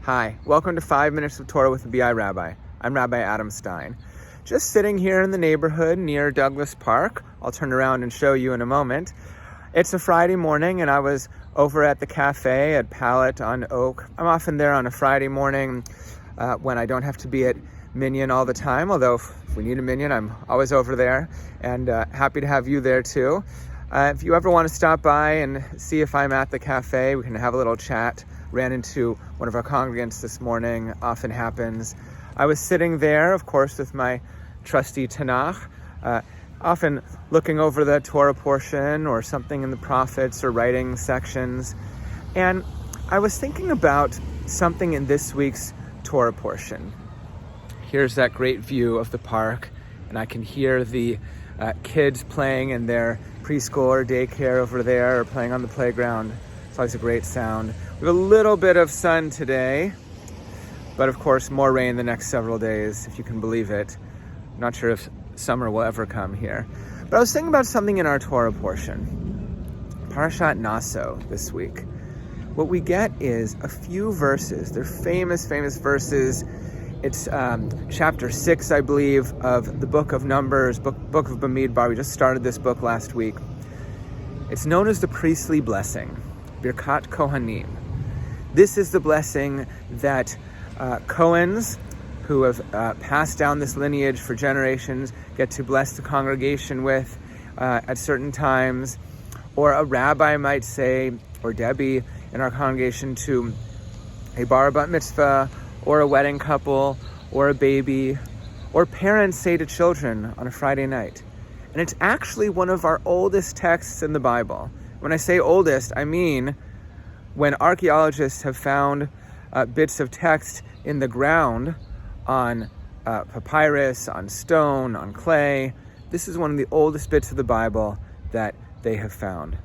Hi, welcome to 5 Minutes of Torah with the BI Rabbi. I'm Rabbi Adam Stein. Just sitting here in the neighborhood near Douglas Park. I'll turn around and show you in a moment. It's a Friday morning and I was over at the cafe at Palette on Oak. I'm often there on a Friday morning when I don't have to be at Minyan all the time, although if we need a Minyan, I'm always over there, and happy to have you there too. If you ever want to stop by and see if I'm at the cafe, we can have a little chat. Ran into one of our congregants this morning, often happens. I was sitting there, of course, with my trusty Tanakh, often looking over the Torah portion or something in the prophets or writing sections. And I was thinking about something in this week's Torah portion. Here's that great view of the park, and I can hear the kids playing in their preschool or daycare over there, or playing on the playground. It's always a great sound. We have a little bit of sun today, but of course more rain the next several days, if you can believe it. I'm not sure if summer will ever come here. But I was thinking about something in our Torah portion. Parashat Naso this week. What we get is a few verses. They're famous verses. It's chapter 6, I believe, of the book of Numbers, book of Bamidbar. We just started this book last week. It's known as the priestly blessing, Birkat Kohanim. This is the blessing that Kohens, who have passed down this lineage for generations, get to bless the congregation with at certain times. Or a rabbi might say, or Debbie in our congregation, to a bar bat mitzvah, or a wedding couple, or a baby, or parents say to children on a Friday night. And it's actually one of our oldest texts in the Bible. When I say oldest, I mean when archaeologists have found bits of text in the ground on papyrus, on stone, on clay. This is one of the oldest bits of the Bible that they have found.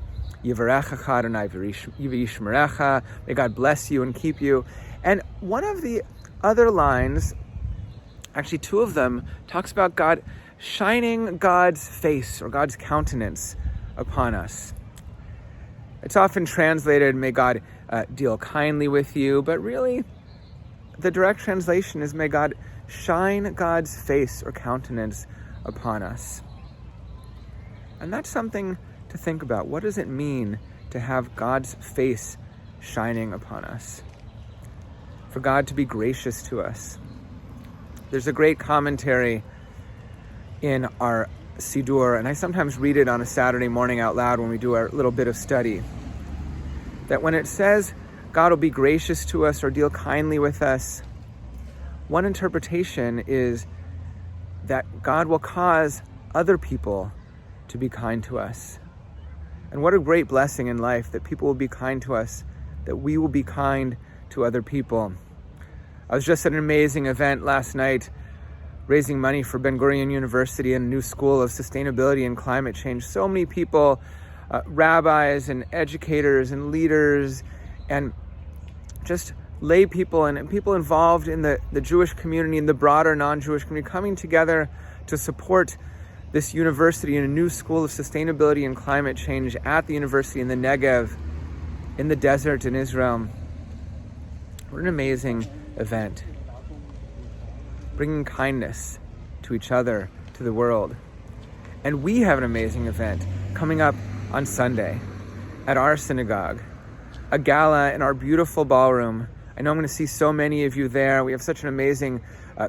Yivarechecha Adonai v'yishmerecha. May God bless you and keep you. And one of the other lines, actually two of them, talks about God shining God's face or God's countenance upon us. It's often translated, may God deal kindly with you, but really the direct translation is, may God shine God's face or countenance upon us. And that's something to think about. What does it mean to have God's face shining upon us? For God to be gracious to us. There's a great commentary in our Siddur, and I sometimes read it on a Saturday morning out loud when we do our little bit of study, that when it says God will be gracious to us or deal kindly with us, one interpretation is that God will cause other people to be kind to us. And what a great blessing in life that people will be kind to us, that we will be kind to other people. I was just at an amazing event last night, raising money for Ben Gurion University and a new school of sustainability and climate change. So many people, rabbis and educators and leaders and just lay people and people involved in the Jewish community and the broader non-Jewish community coming together to support this university and a new school of sustainability and climate change at the university in the Negev, in the desert in Israel. What an amazing event. Bringing kindness to each other, to the world. And we have an amazing event coming up on Sunday at our synagogue. A gala in our beautiful ballroom. I know I'm going to see so many of you there. We have such an amazing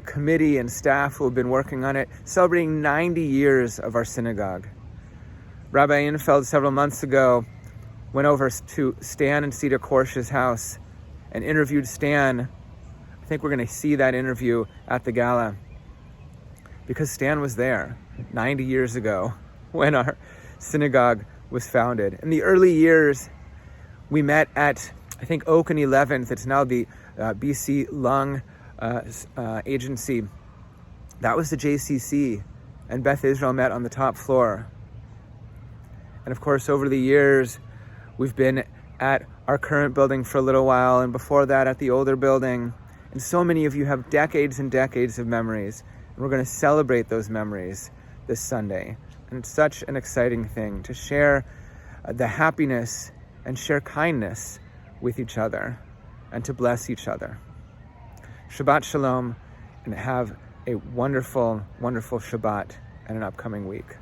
committee and staff who have been working on it, celebrating 90 years of our synagogue. Rabbi Infeld several months ago went over to Stan and Sita Korsh's house and interviewed Stan. I think we're going to see that interview at the gala because Stan was there 90 years ago when our synagogue was founded. In the early years, we met at, I think, Oak and 11th. It's now the BC Lung Agency. That was the JCC, and Beth Israel met on the top floor. And of course, over the years, we've been at our current building for a little while, and before that at the older building. And so many of you have decades and decades of memories, and we're going to celebrate those memories this Sunday. And it's such an exciting thing to share the happiness and share kindness with each other and to bless each other. Shabbat Shalom, and have a wonderful, wonderful Shabbat and an upcoming week.